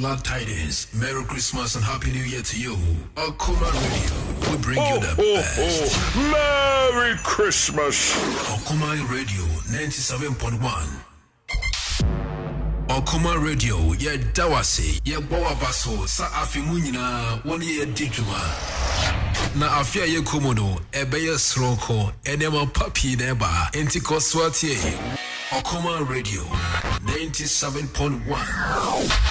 glad tidings. Merry Christmas and Happy New Year to you. A.K.A Radio, we bring you the best. Merry Christmas. A.K.A Radio 97.1. A.K.A Radio, ye dawasi, ye bawa baso, sa afimu nyina, woni ye dijuma. Na afia ye komodo, ebe ye sroko, enema papi neba, enti koswati. A.K.A Radio 97.1.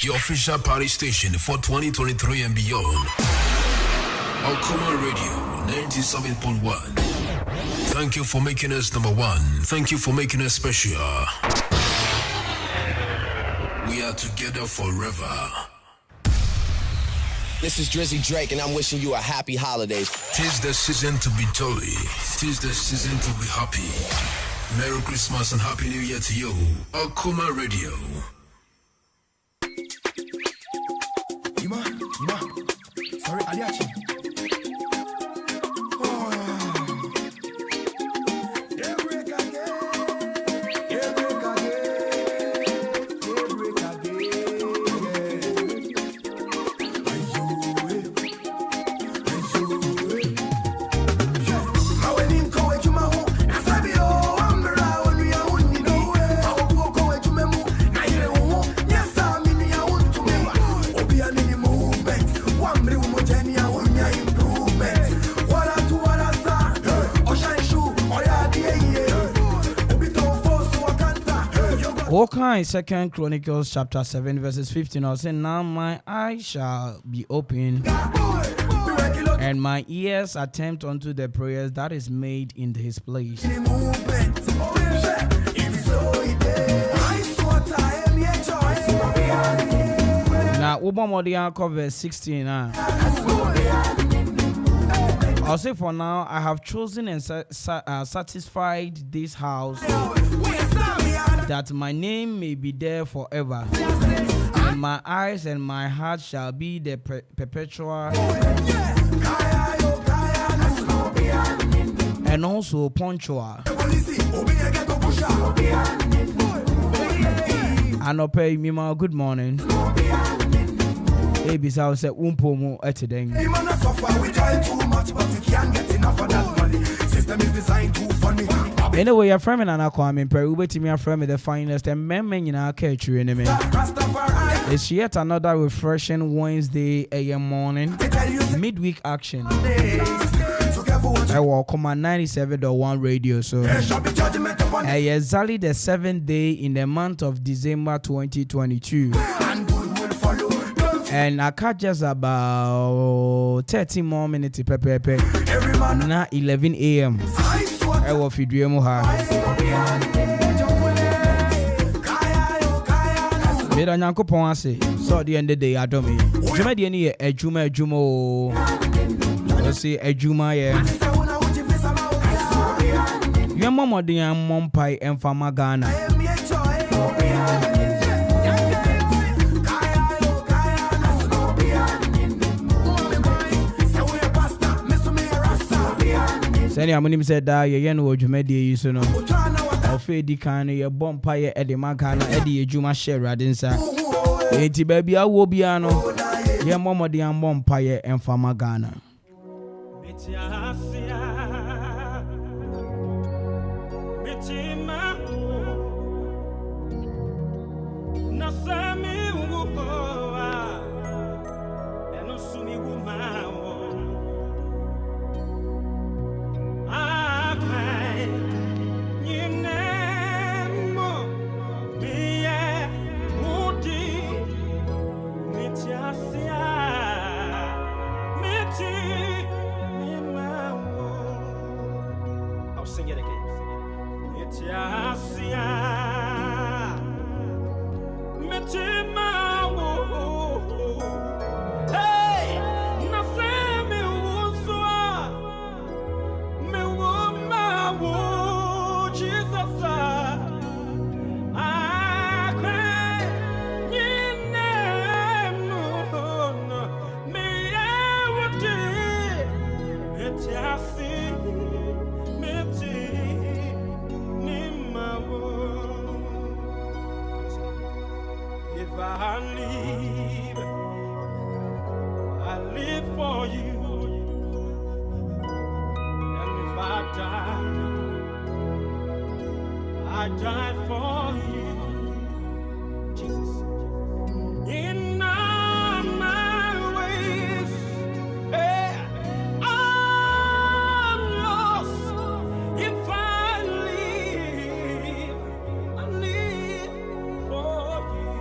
Your official party station for 2023 and beyond. A.K.A Radio 97.1. Thank you for making us number one. Thank you for making us special. We are together forever. This is Drizzy Drake, and I'm wishing you a happy holidays. 'Tis the season to be jolly. 'Tis the season to be happy. Merry Christmas and Happy New Year to you. A.K.A Radio. Yuma, sorry, Aliachi. A.K.A. 2nd Chronicles chapter 7 verses 15. I say, now my eyes shall be open and my ears attend unto the prayers that is made in his place. Now, Obama verse 16. I'll say for now, I have chosen and satisfied this house that my name may be there forever. And my eyes and my heart shall be the perpetual and also punctual. Anope Mima, good morning. Babies, I say umpomo etideng. Anyway, your friend and Kwame Mpere A.K.A, friend the finest and men in our culture in me. It's yet another refreshing Wednesday AM morning midweek action. I will come on 97.1 radio. So exactly the 7th day in the month of December 2022. And I catch just about 30 more minutes pepe. Na 11 a.m. I will feed you more. Me don't yanko ponse. So the end of the day I don't me. Juma the any Adwuma Adwuma. Let's say Adwuma yeah. Your mama the mom pie and farmer Ghana. Sani amunim said that ye no dwumadi yi so no ofedi kan ye bompa ye ede magana ede ejuma share adinsa enti ba bia wo bia no ye momode an bompa ye emfa magana If I live for you. And if I die for you. Jesus. In all my ways, I'm lost. If I live for you.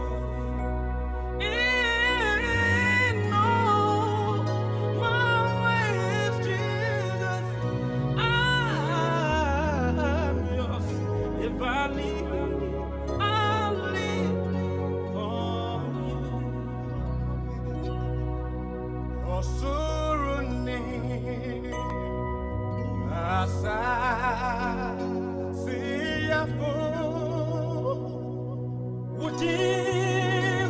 In all my ways, Jesus, I'm yours. If I live, I'll live for you. Osuruni asa siyafu uti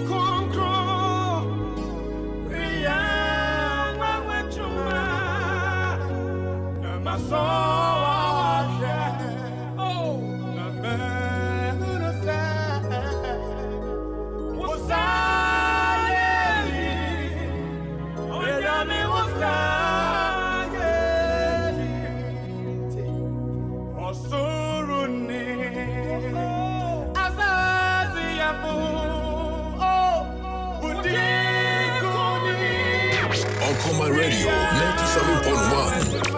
konkro riya wawetuma namasowa oh namehunusa wasaye oyami wasaye osuruni azaziyafu oh udikuni Okoma Radio 97.1.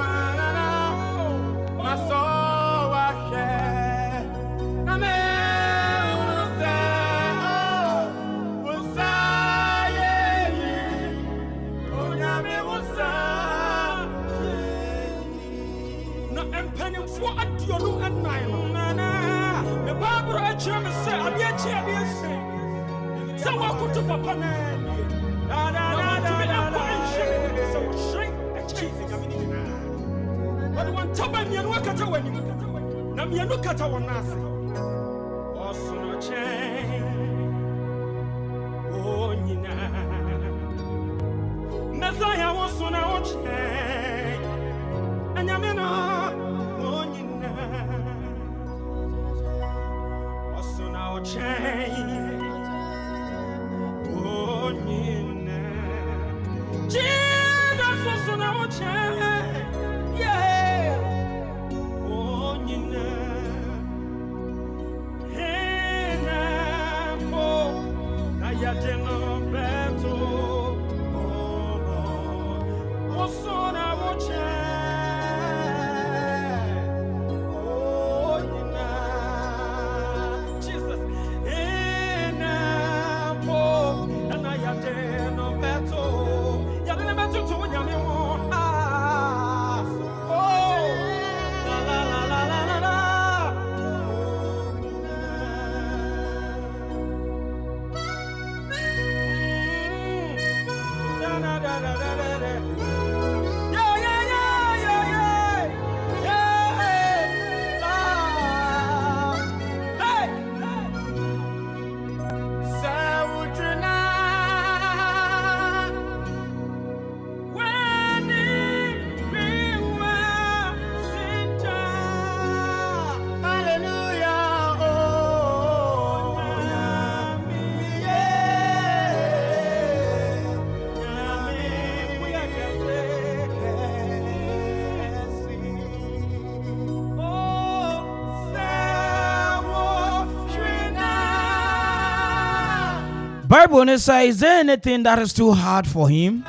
Bible says, is there anything that is too hard for him?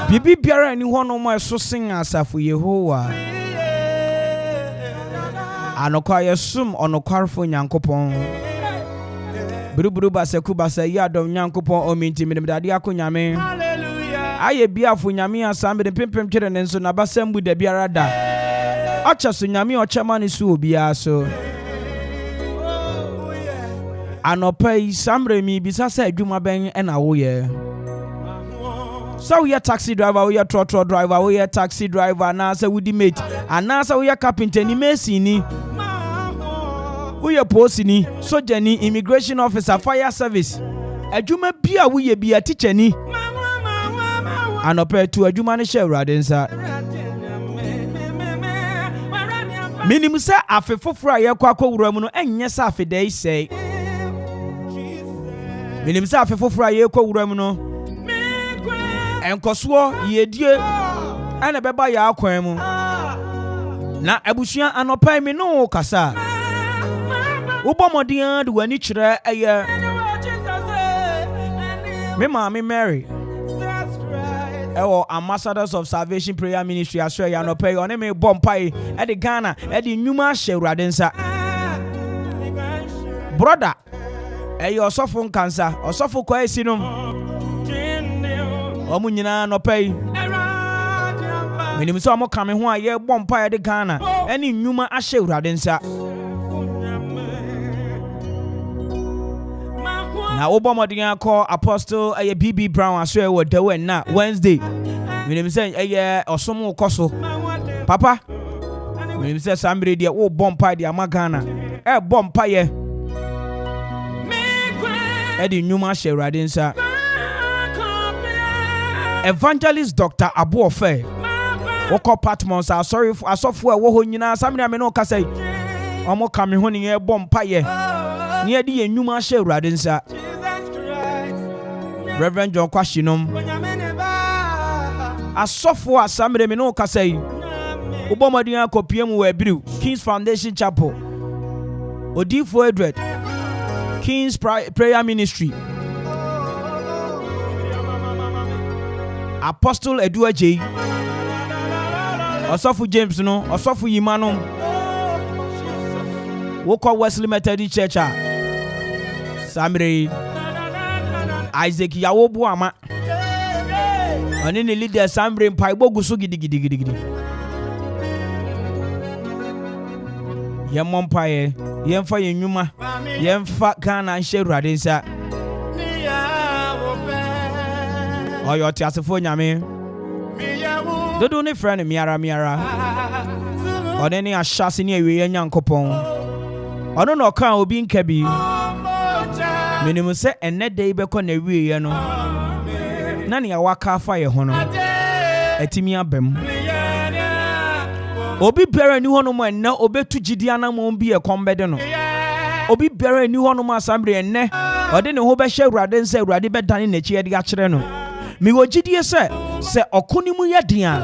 Bibi biara ni hono mo so sing asafu Yehowa. Anokwa yesum onokwarfo Nyankopon. Buruburu baseku basa yadom Nyankopon ominti midade akonyame. Hallelujah. Aye biafo nyame asam de pempem twere ne nso na basambu da biara da. Acha so nyame ochama ne su obia so. Anopai samre mi bisa sa adwuma ben na wo ye. So we are taxi driver, we are trotro driver, we are taxi driver, na say we di mate, and na say we are carpenter ni mesi ni. We are post ni, soldier ni, immigration officer, fire service. Adwuma bia we bia teacher ni. Anopai to adwuma ne share radensa. Minim say afe foforo ye kwa akowura mu no enye say afe dai sei. Minim say afe foforo ye kwa wura mu no enkoso yedie ene beba ya akwan mu. Na abusua anopai me no kasa. Ubomodian de wani kire eye. Me mama Mary. Ambassadors of Salvation Prayer Ministry aswe ya no pay on me bompai e de Ghana e de nnwuma hye urade nsa brother osofo nkansa osofo kwa esinom omu nyina no pay menim so omo kame ho a ye bompai e de Ghana e ne nnwuma ahye urade nsa na obomodin akọ Apostle BB Brown aswe wo dawe na Wednesday menim say osom koso papa menim say sambre dia wo bompa dia magana bompa ye di nyuma hye nsa Evangelist Dr. Abu Ofe woko Patmos sorry asofo wo ho nyina samre me no ka say omo kame ho ne bompa ye ne di ye nyuma hye nsa Reverend John Kwashinom asofo asamre me no kasai ubomodin akopiem we abiru King's Foundation Chapel Odifo Edward King's Prayer Ministry Apostle Edua J Osofo James no Osofo Yimano Woko Wesley Methodist Church Samre Isaac Yawobu ama oni ne leader Sambre mpai bogusu gidigidi yemmo mpaye yemfa yenwuma yemfa Ghana nhye urade nsa oyo ti asefo nyame dodo ne friend miara oni ne ahyase ne awie nyankopon ono no kan obi nkabi menim se enne dey beko na wiye no na ne awaka afa ye ho no atimi abam obi bere ni ho no mo enne obetu gidia na mo bi e kombede no obi bere ni ho no mo asambre enne ode ne ho be hye urade nsa urade be dane na chi ye de a kire no mi wo gidie se okonimu ye dia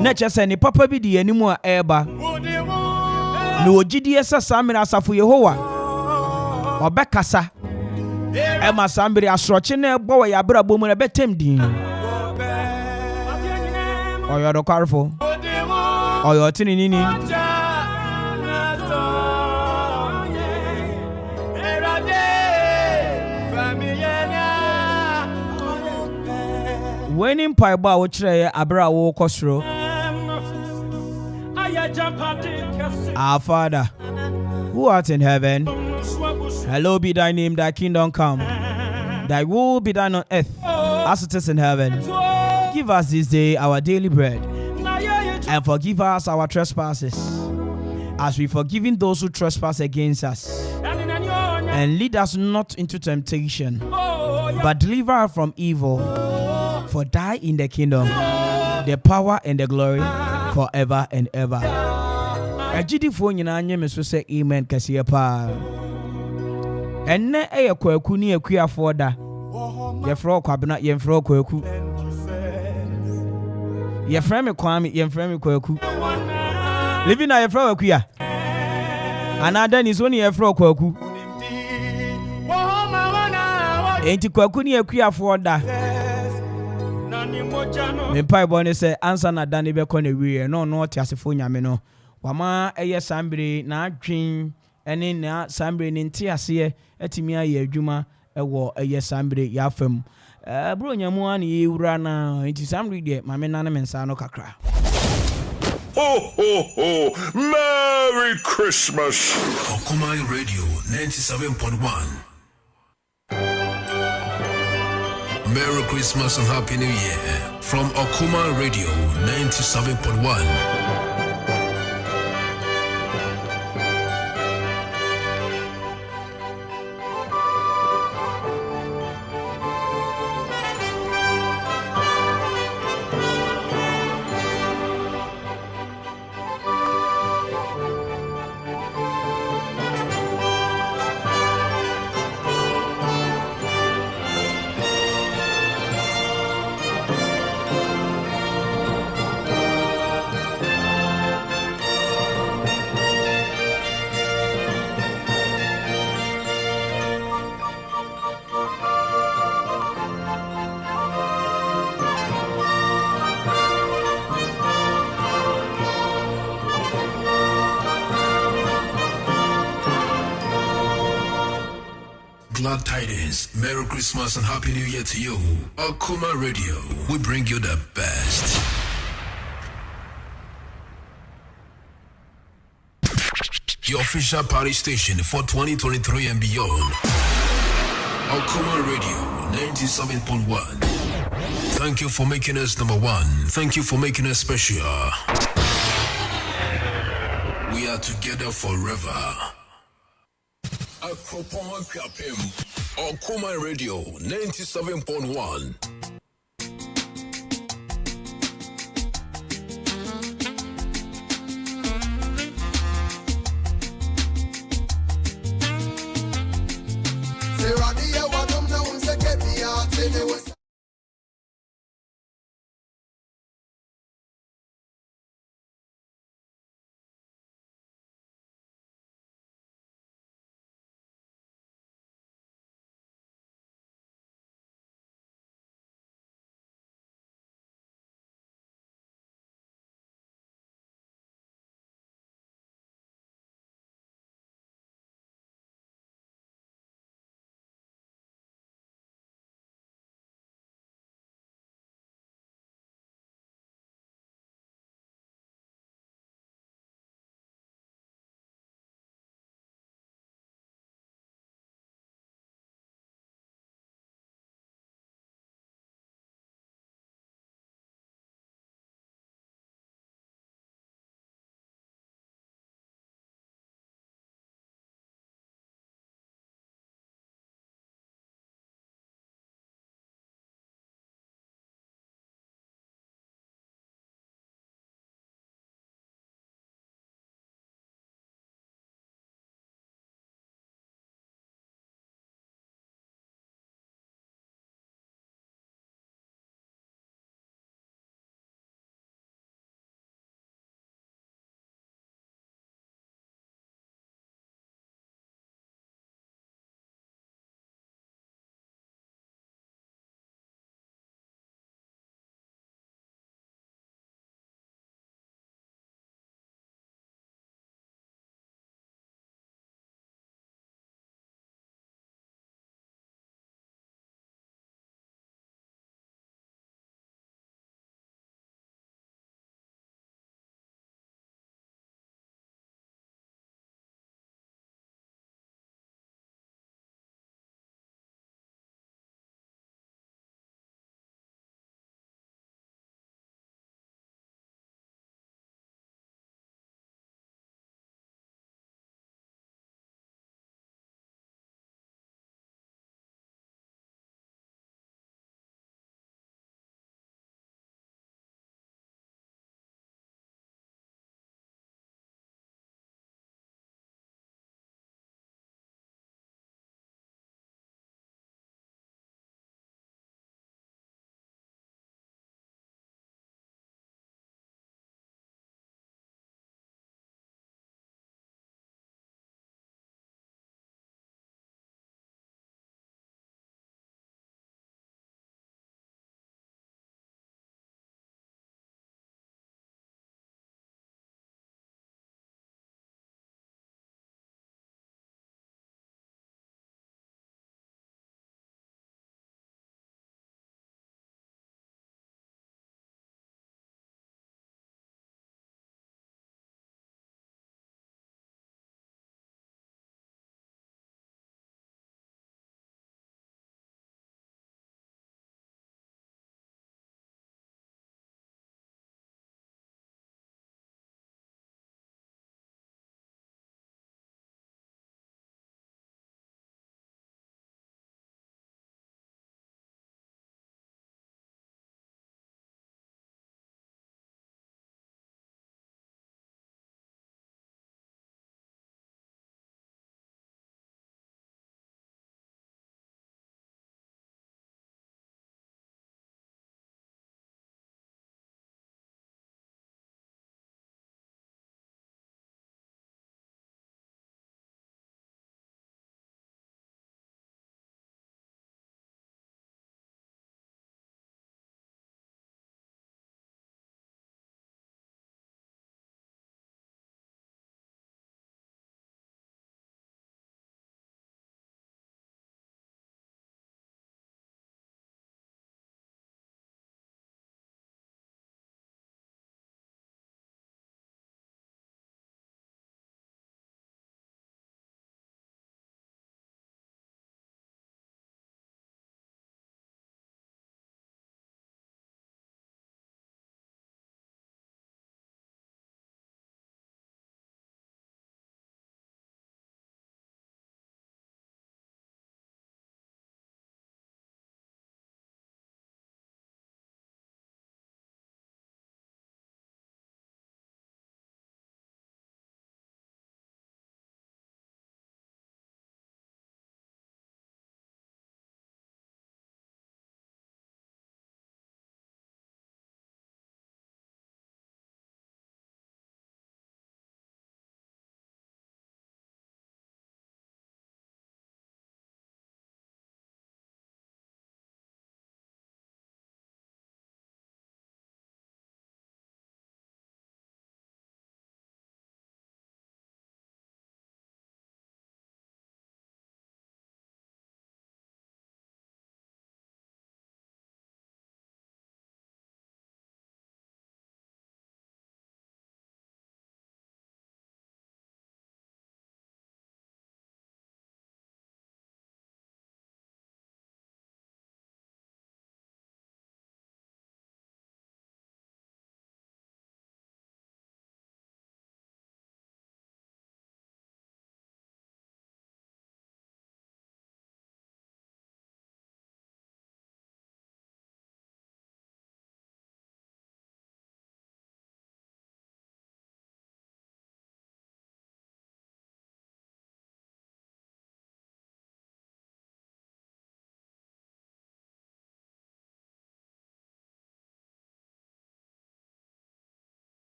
na che se ni papa bi di animu a eba mi wo gidie se samira asafo Yehowa obekasa Emma Sambiri asrochi na egbo we yabra bomu na betem din oyo do careful oyo tini nini Winning pie ba wo kire abra wo kosro Our Father who art in heaven, hallowed be thy name, thy kingdom come, thy will be done on earth as it is in heaven. Give us this day our daily bread, and forgive us our trespasses, as we forgive those who trespass against us. And lead us not into temptation, but deliver us from evil. For thy in the kingdom, the power and the glory, forever and ever. Ajidi fo nyina anye me so say amen kasiye pa. Enne eye kwaku ni akuafo da. Ye fro kwabena ye fro kwaku. Ye frame Kwame ye frame kwaku. Living na ye fro kwaku ya. Another ni so ni ye fro kwaku. Enti kwaku ni akuafo da. Me pai bone say answer na dane be ko na wiye no ti asefo nyame no. Wama eye sambre na adwen ene na sambre ni nti ase atimi aye adwuma ewo eye sambre ya fam bro nyamu an ye wura na nti sambre de mame nane mensa no kakra. Ho ho ho! Merry Christmas! Okuma Radio 97.1. Merry Christmas and Happy New Year from Okuma Radio 97.1. glad tidings, Merry Christmas and Happy New Year to you. Akuma Radio, we bring you the best. Your official party station for 2023 and beyond. Akuma Radio 97.1. Thank you for making us number one. Thank you for making us special. We are together forever. Akuma Radio 97.1.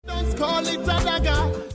Don't call it a dagger.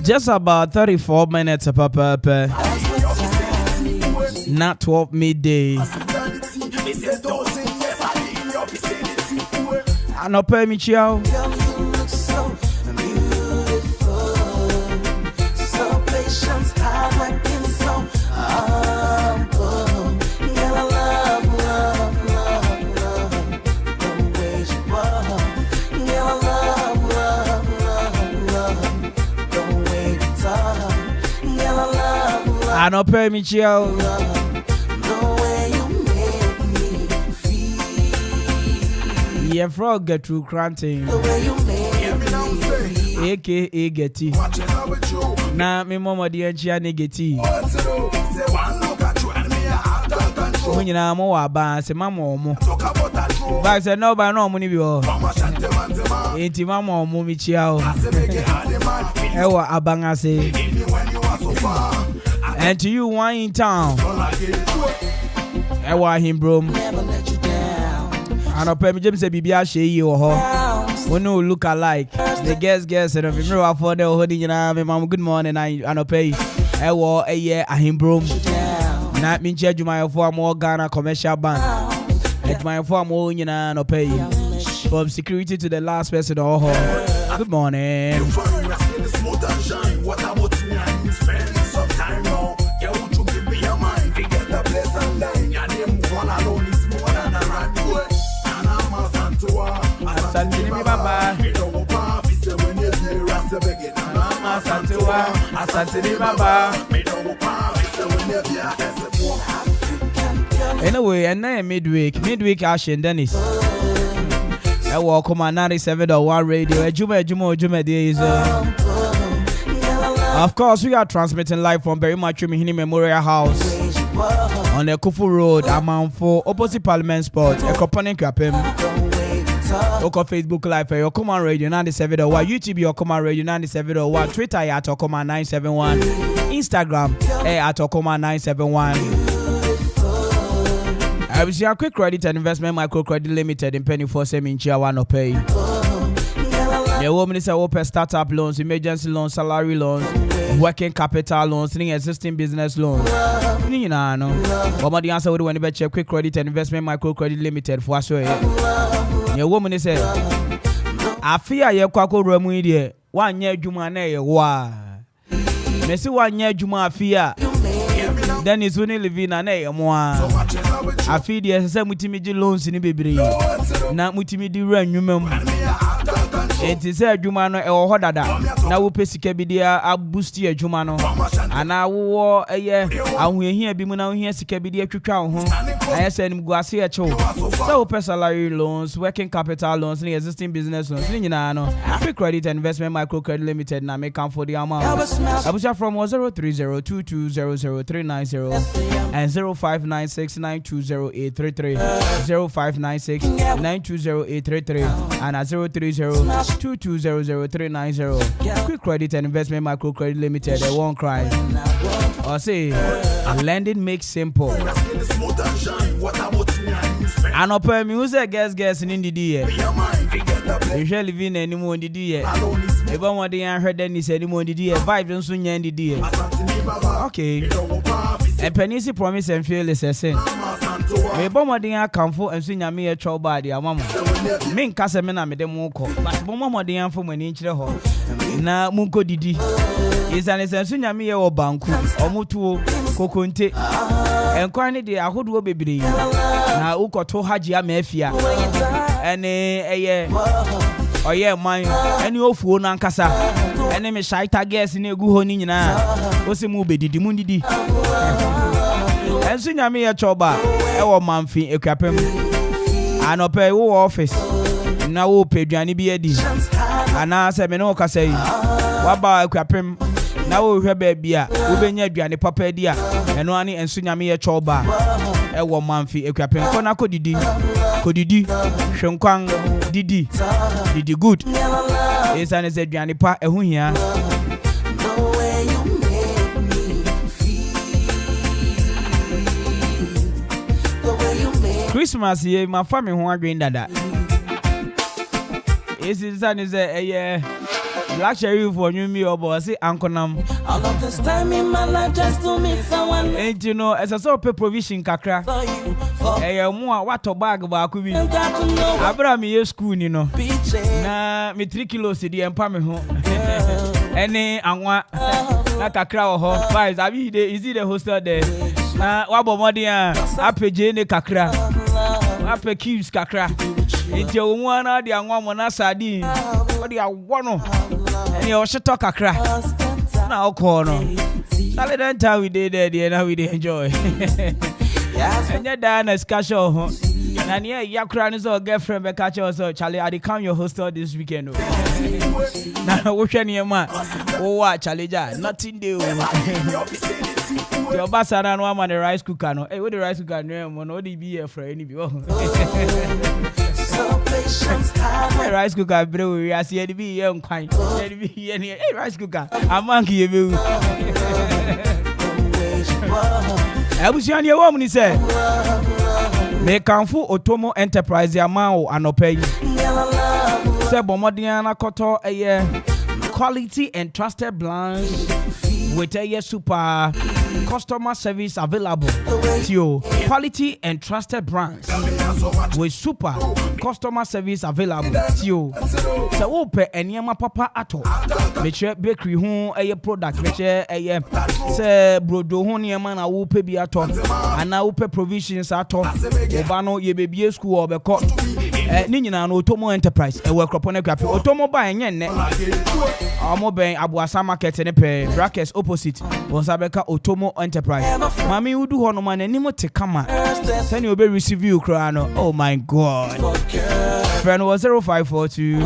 Just about 34 minutes, Papa. Not 12 midday. I no pay me chiao. I no pay me chiao. Yeah, frog get through cranting. A.K.A Getty. Na me mama di enchia ne Getty. When you na mo wa ba se mama omo. Ba se no ba no omo ni bi o. Enti mama omo mi chia o. Ewa abanga se. And to you one in town. Ewa him bro. And up me James say bibia she yi o ho. We no look alike. The guess and if me for the holding you na me mama good morning and up ewo eye ahim bro. Na me nche adwuma for more Ghana commercial bank. Adwuma for more nyina no pay. From security to the last person oh. Good morning. Anyway, and then midweek Ashen Dennis. I welcome on 97.1 radio. Adwuma days. Of course, we are transmitting live from very much Hini Memorial House on the Kufu Road, Amanfo, opposite Parliament Sports, Ekopanen Krapem. Oko Facebook Live for your Command Radio 97.1, YouTube your Command Radio 97.1, Twitter at Okoma 971, Instagram at Okoma 971. I will see a quick credit and investment microcredit limited in penny for semi chia one pay. The woman is open startup loans, emergency loans, salary loans, working capital loans, existing business loans. You know, but the answer would when you check quick credit and investment microcredit limited for us. Your woman is say, I fear your quaco remudia, 1 year Juma nay, wa. Messi 1 year Juma fear. Then it's only living an a moi. I feed the same multimedia loans in the baby. Not multimedia run, you remember. It is a Jumano or Hodada. Now we pay Sikabidia, I boost your Jumano. And I wore a year. And we here be now here Sikabidia to crown. I send him Guasia Cho. So, pay salary loans, working capital loans, and existing business loans. You know, free credit and investment microcredit limited. Now make come for the amount. I was from 03022000390 and 0596920833. 0596920833 and at 03022000390. Quick credit and investment microcredit limited. They won't cry. Or say, lending makes simple. And up music guess in the day. You shall live in any more in the day. If I want to heard any anymore in the day, vibe don't soon end the day. Okay. And Penisi promise and feel is a sin. Me bomba dia kamfo enso nyame e chwo ba dia mama me nka se me na me de mu ko but bomba dia fo mani nchire ho na mu ko didi isane enso nyame ye wo banku omutuo kokonte enkwan ne de ahodo bebre na ukoto haji amafia ene eye oye man ene ofuo na nkasa ene me shaita gas na egu ho ni nyina osi mu bedidi mu ndidi enso nyame ye choba ewo manfi ekwapem anope wo office na wo peduane bi edi ana se me no kasa yi waba ekwapem na wo hwe ba bia wo benya aduane papa edi a eno ani enso nyame ye choba ewo manfi ekwapem kona kodidi hwenkwan didi good esane se aduane pa ehu hia Christmas ye my family ho adwen dada. Esi san is Black Cherry for you me or boy say Ankonam. All of this time in my life just to meet someone. And you know, as a sort of provision kakra. Hey, what to bag back with me. Abraham ye school, you know. Na me 3 kilos the empame ho. Any anwa na kakra ho. Guys, abi is it the hostel there? Na wabo modia apeje ne kakra. Ape cubes kakra. Inti omu na de anwa mo na sardine. What dia wono. Any o sheto kakra. Na okọ no. Sale that time we did there, now we did enjoy. And your dad casual ho. And yeah, yakra is our girlfriend be catch us so Charlie I come your hostel this weekend. Now what can you man? Oh what Charlie nothing do. Your boss and one man the rice cooker no. Hey, what the rice cooker no no be here for any be. Rice cooker bro we are see be here on kind. Be here hey rice cooker. Amanki you. Ebusiani e wo mu ni say me kanfo Otomo Enterprise amao anopai say bomodian na koto eye quality and trusted brands with a super customer service available. Tio, quality and trusted brands with super customer service available. Tio, so ope enyama papa ato. Meche bakery ho eye product meche eye se brodo ho nyama na wo pe bi ato ana wo pe provisions ato oba no ye bebie school obeko ni nyina no Otomo Enterprise e we kropo na kwape Otomo ba enye nne amo ben Abuasa market ne pe brackets opposite Wonsabeka Otomo Enterprise mami udu ho no man animo te kama send you be receive you kra no oh my god friend was 0542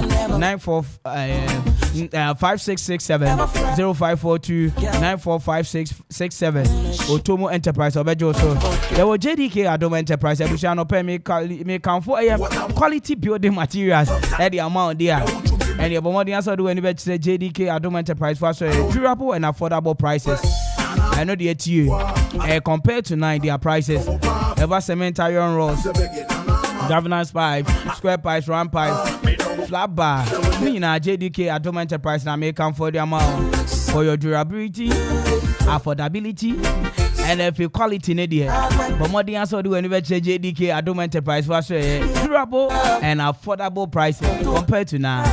5667 0542 945667 Otomo Enterprise obejo so there was A.K.A Adwuma Enterprise ebusia no pay me can for quality building materials at the amount there. And your bomb answer do any better A.K.A Adwuma Enterprise for durable and affordable prices. I know the ATU compared to 9 their prices. Ever cement iron rods, governance pipe, square pipes, round pipe, flat bar. Me na A.K.A Adwuma Enterprise na make come for the amount for your durability, affordability. And if you quality in there, but more than answer do any better A.K.A Adwuma Enterprise for durable and affordable prices compared to now.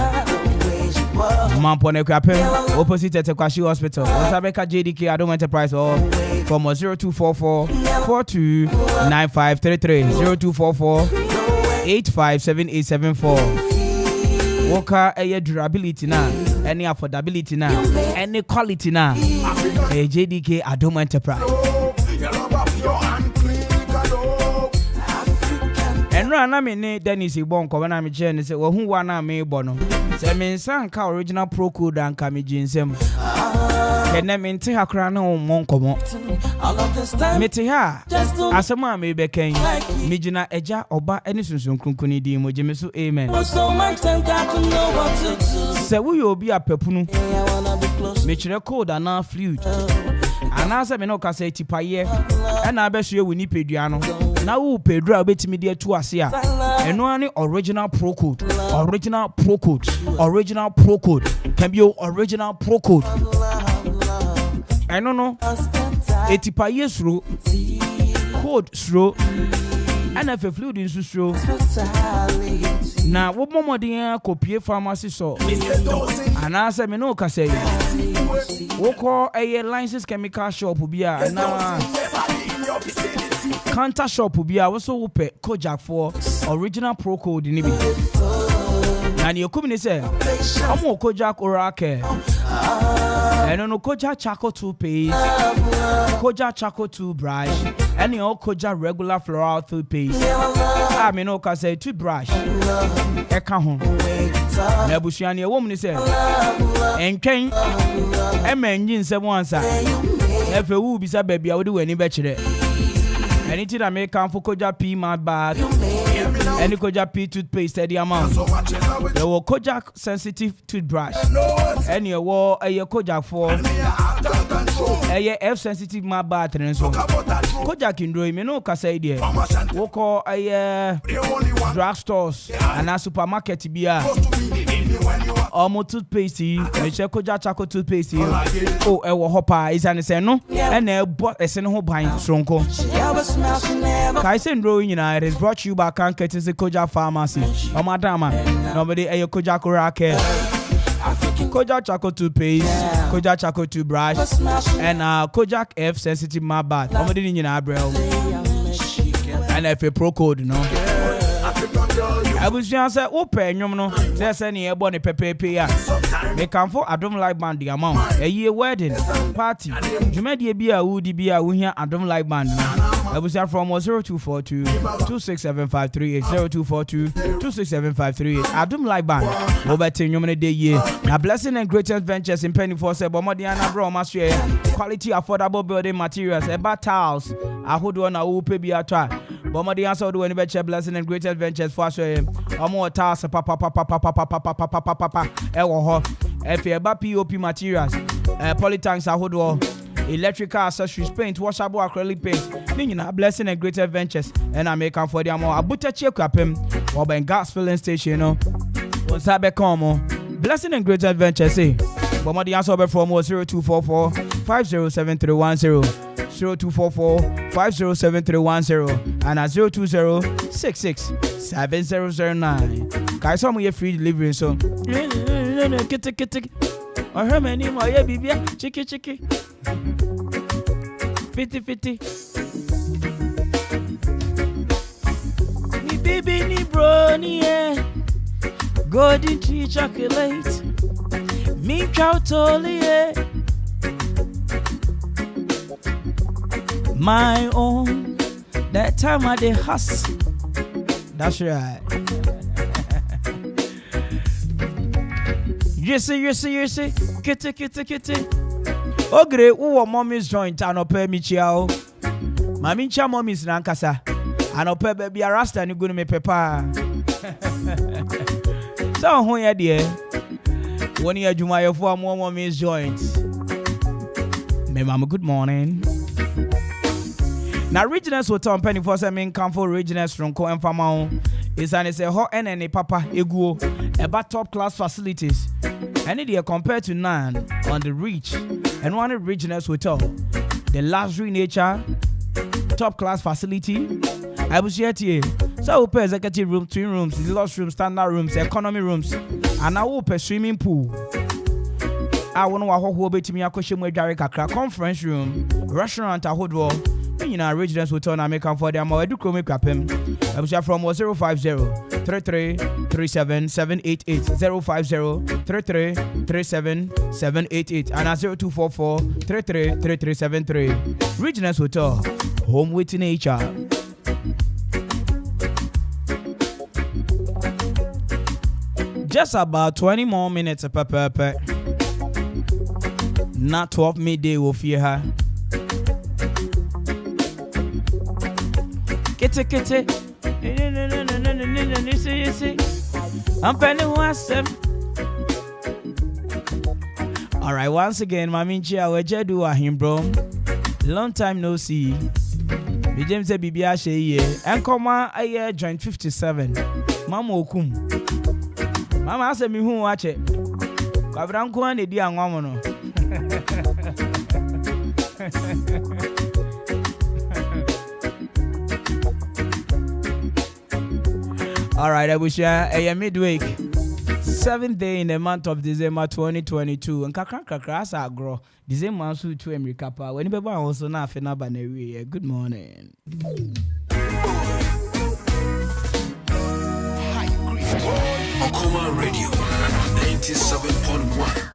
Mampone Krapen, opposite at Kwashi Hospital. Wonsabeka A.K.A Adwuma Enterprise or from 0244 429533 0244 857874. Walker a durability na, any affordability na, any quality na. A.K.A Adwuma Enterprise. And run me Dennis Ibonko when I'm Jen say, well, who wanna me bono? Say, me son, original pro code and Kamijin Sem. And then me take a crown on Moncomo. Metiha, as a man may be king, Mijina Eja, Oba, any Susun Kunkuni Dimo, Jimisu, amen. So much time got to know what to do. Say, we will be a pepunu. Michel code and now flute. And as I know, say Tipaye, and I bet you we need Pediano. Now who Pedro bet me dear to us here. And no original pro code. Original pro code. Original pro code. Can be your original pro code. I don't know. A Tipaye through code through. And if a fluid in through. Now what more dear copy pharmacy so. And as I know, can say. Woko a license chemical shop will be a now counter shop will be also pay Kojak for original pro code in Ibi. And you come and say, I'm more Kojak Oracle. And on Kojak Charcoal toothpaste, Kojak Charcoal toothbrush, and your Kojak regular floral toothpaste. I mean, no, can say toothbrush. Eka home. Nebusiani a woman is saying, and King, a man in some one side. If a woo be a baby, I would do any better. Anything I make come for Koja P my bag, any Koja P toothpaste at the amount. There were Kojak sensitive toothbrush, and you wore a Kojak for a F sensitive my bath and so. Kojak in doing me no Casay dear. Walk all a drugstores and a supermarket beer. almost toothpaste me check koja chako toothpaste oh ewo hopa is an say no and e bought a sin ho ban stronko kai say ndro nyina it is brought to you by Can Courtesy Koja Pharmacy o madama nobody e koja korake Kojak Choco toothpaste, Kojak Choco toothbrush, and Kojak F sensitive mouth bath. I'm doing in Abril. And if a pro code, no. I was just say, open, you know, there's any bonnet pepe. They come for I don't like band the amount. A year wedding party. You made a beer, woody beer, we here I don't like band. I was here from 0242 26753 0242 26753. I don't like band. Over 10 you day year. Now blessing and greatest ventures in Penny for say, Bomodiana bro, master quality affordable building materials, about towels. I hold on, I will pay be a try. Bomodiana saw the venture blessing and greatest ventures for say, more towels, papa. If you about POP materials, polytanks, I hold on. Electrical accessories, paint, washable acrylic paint. Meaning a blessing and greater ventures. And I make up for them more. I put a check up him or by gas filling station, you know. What's that become? Blessing and greater ventures, say. But my answer from 0244 507310 0244 507310 and at 020 66 7009. Guys, some of you free delivery, so. I heard my name, oh yeah, baby, chicky. 50. Ni baby ni brownie, yeah. Golden tea chocolate. Me cow totally, yeah. My own. That time I did hustle. That's right. You see. Kitty. Ogre, who mommy's joint and ope me chiao. Mami cha mommy's nankasa. And ope baby a rasta and you gonna me pepper. So, who ya dear? When you do my for more mommy's joint. Me mama, good morning. Now, Regionals will turn penny for some income for Regionals from Co and Famao. It's an it's a hot and any papa ego about top class facilities. And it compared to none on the reach and one of Regionals Hotel. The luxury nature, top class facility. I was here today. So we pay executive room, twin rooms, deluxe rooms, standard rooms, economy rooms, and I will pay swimming pool. I want to walk over to me a question with Derek Accra conference room, restaurant, a hotel. In our Regionals Hotel, I make up for them. I do come make up him. I was from 050 33 37 788 050 33 37 788 and at 0244 33 3373. Regionals Hotel, home with nature. Just about 20 more minutes, pepper. Not 12 midday will fear her. Kitty. You see. I'm penny once. All right, once again, Mami Chia, where you do him, bro? Long time no see. Me James say Bibi Ashe ye. Enkoma aye joint 57. Mama okum. Mama say me hu watch it. Kwabran ko an edi anwa no. All right, I wish you a midweek, 7th day in the month of December 2022. And kakra asa grow. December so to America pa. When people also na fe na banewi. Good morning. Okuma Radio 97.1.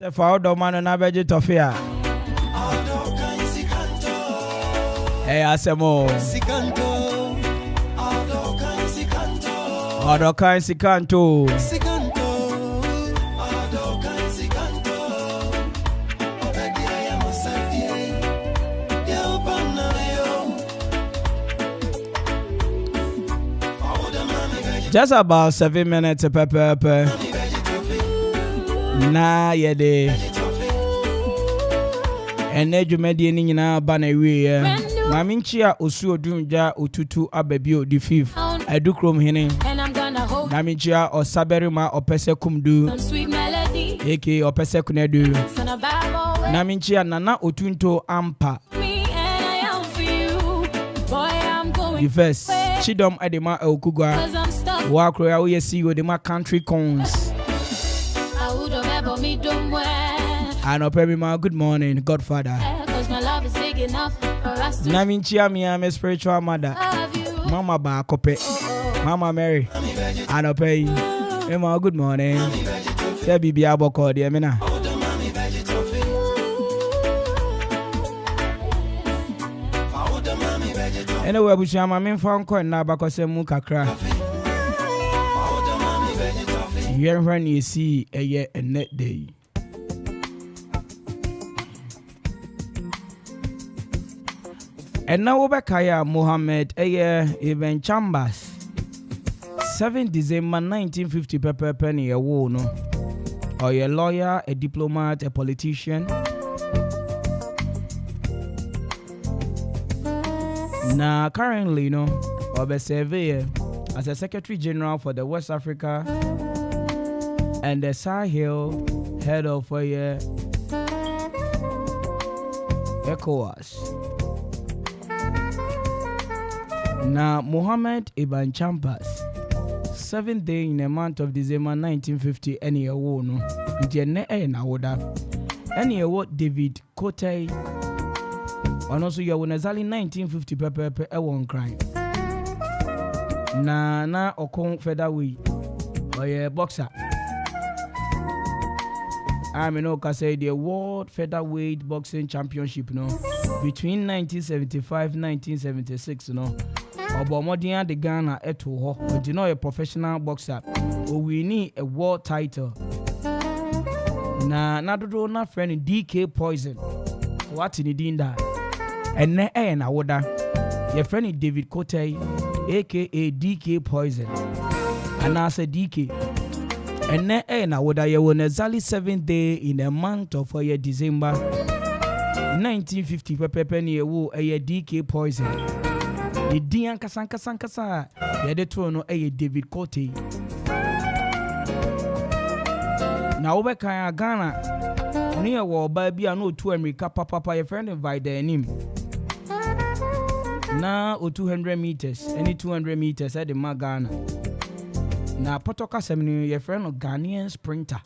The founder man na beje tofia. Hey asemo. Adokan sikanto. Just about 7 minutes, pepper. Na yede. Ene jumedi ni nyina ba na wie. Maminchia osu odunja otutu ababio the fifth. Edukrom hene. Maminchia osaberima opese kumdu. A.K.A opese kunedu. Maminchia nana otunto ampa. The first Chidom Adema Okugwa. Wakro ya uye CEO de ma country cons. And up my good morning, Godfather. Cause my love is big enough for us to Naminchia me am a spiritual mother. Mama ba kope. Mama Mary. And up my good morning. Say bibi aboko de mina. Anyway, we shall my main phone call now because I'm kakra. Here when you see a year and net day. And now Obekaya Mohammed a year even Chambers 7 December 1950 pepper penny a war no. Or a lawyer, a diplomat, a politician. Now currently no Obe surveyor as a Secretary General for the West Africa and the Sahel head of ECOWAS. Now Mohammed Ibn Champas 7th day in the month of December 1950 any award no Jene na woda any award David Kote and also you won exactly 1950 pepe one crime na okon featherweight or a boxer. I mean, no, say the World Featherweight Boxing Championship, no, between 1975 1976, no. Obomodia de Ghana eto but you know a professional boxer. We need a world title. Na do na friend DK Poison. What in the that? And na woda. Your friend David Kote, A.K.A DK Poison. And I said DK. And na woda ye won exactly 7th day in the month of December 1950 pepe wo DK Poison. The Dian Kasankasa the tono David Kote. Now we can Ghana near war baby I know 2 America papa your friend invite the name. Now 200 meters, any 200 meters at the Ghana. Now Potoka Semini your friend of Ghanaian sprinter.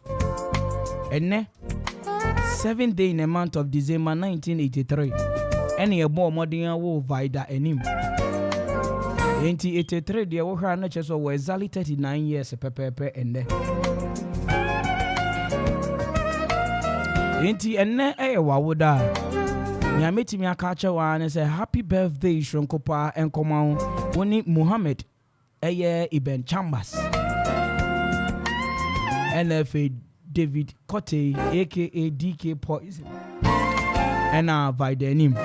And 7th day in the month of December 1983. Any a more modern war vida him. 1983 the war natures were exactly 39 years pepe and there. And wawuda. Nyameti mi akacha wane say happy birthday Shronkopa and Komau Woni Muhammad Ibn Chambers. NFA David Kote A.K.A DK Poison. And by the name.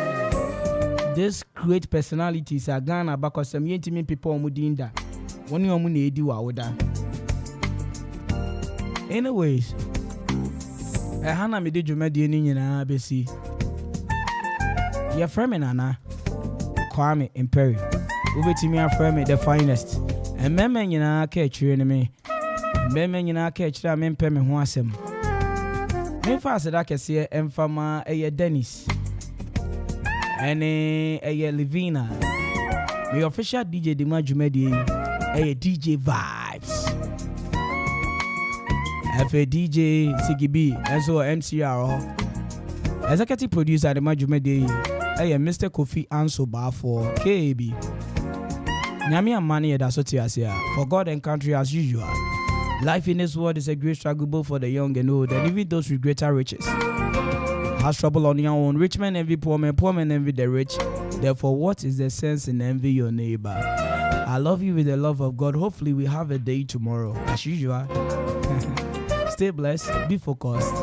These great personalities are Ghana because some yentimi people mudinda. Woni omune edi wawuda. Anyways, hana me de dwumade ni nyina besi. Your friend Nana Kwame Mpere Ubetimi A.K.A The Phynest. And meme nyina A.K.A me. Meme nyina A.K.A me mpe me ho asem. Me fa aseda kese emfama Dennis. Ene Livina. Me official DJ de Majumedi DJ Vibes. DJ Sigibi and so MCR. Executive producer de Majumedi Mr. Kofi Anso Bar for KB. Nyami and money that's what you for God and country as usual. Life in this world is a great struggle both for the young and old, and even those with greater riches. Has trouble on your own. Rich men envy poor men envy the rich. Therefore, what is the sense in envy your neighbor? I love you with the love of God. Hopefully, we have a day tomorrow. As usual. Stay blessed. Be focused.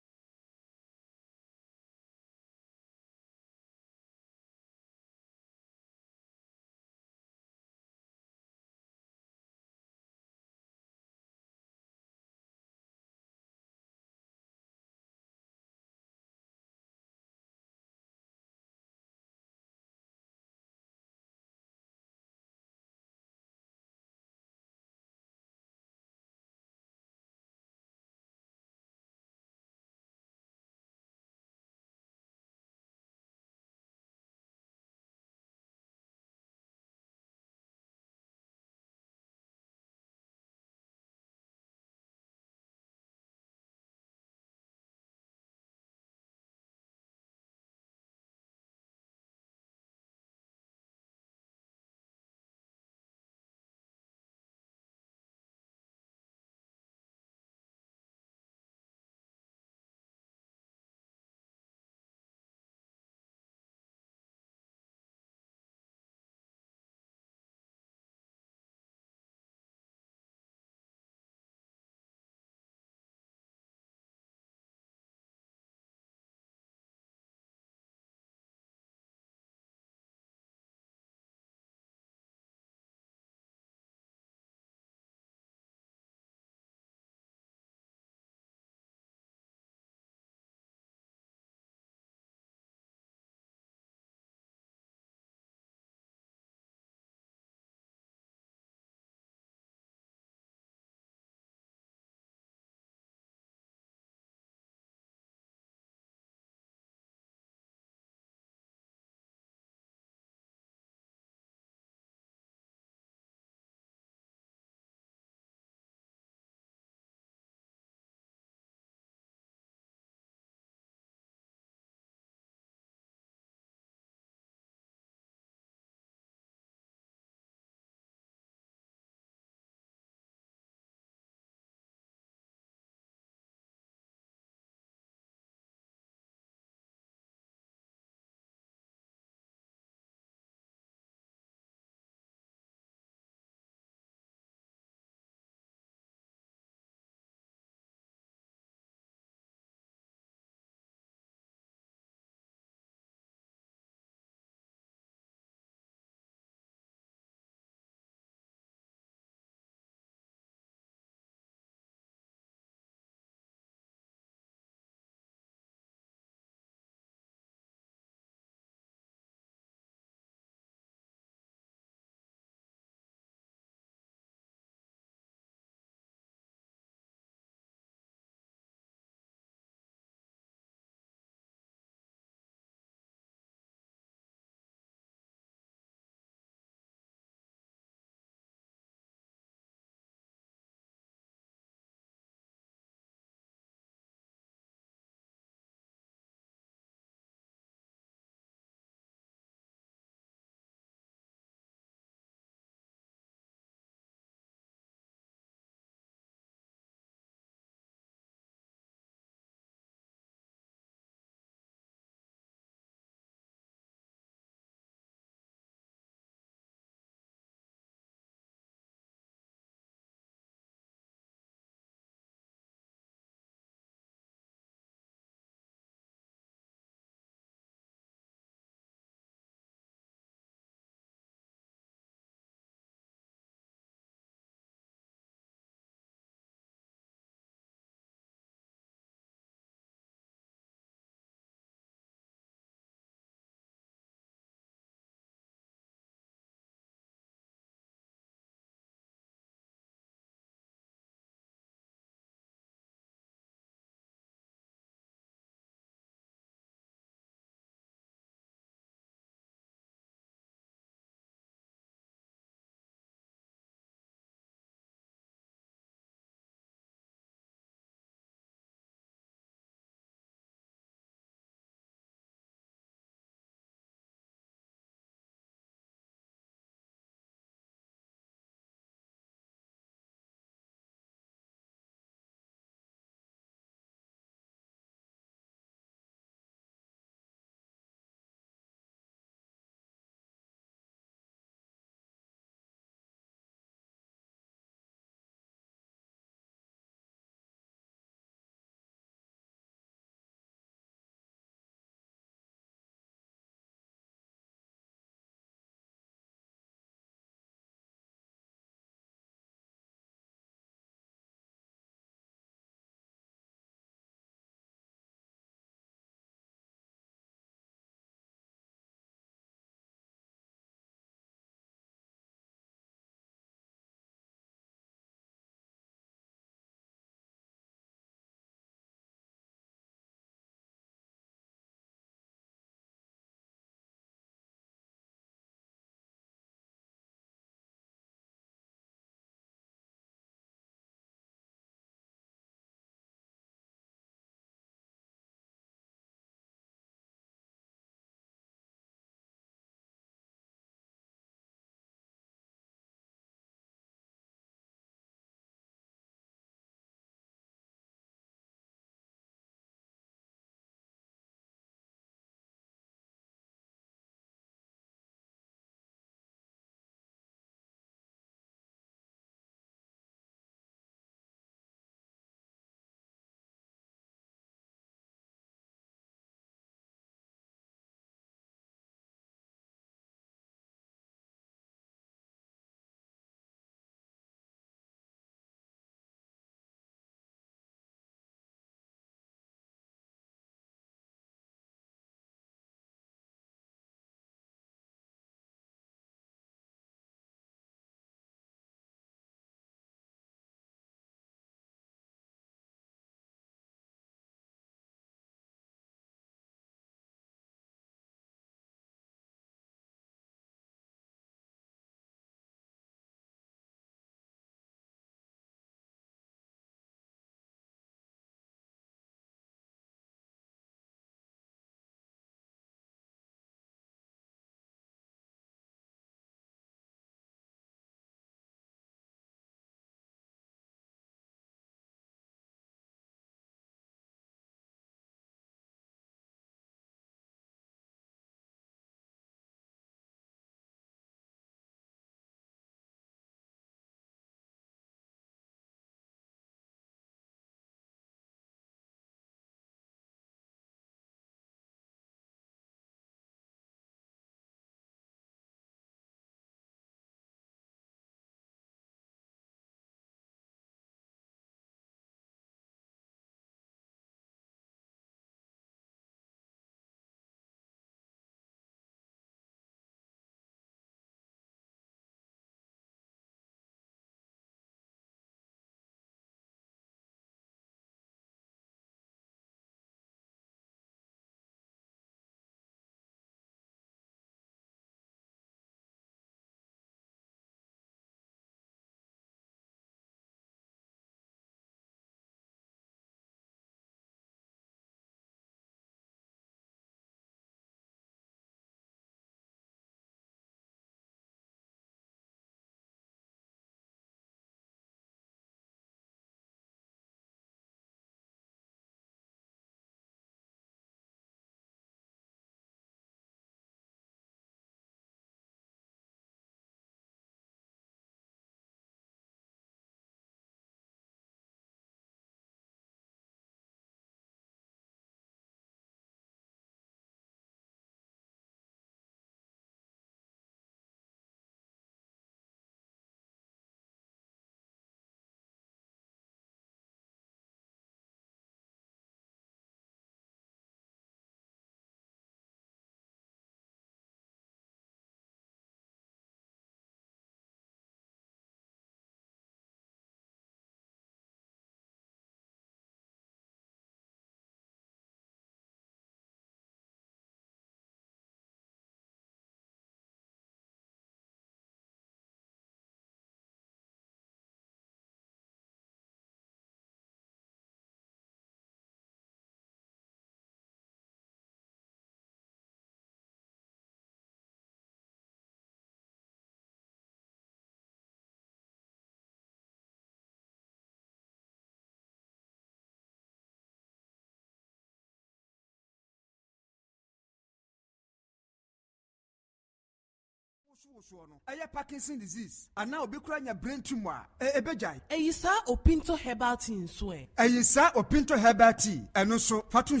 Parkinson disease. And now be crying your brain tumor. Ebejai. Eyisa opinto herbal tea nso e. Eyisa opinto herbal tea. And also fatun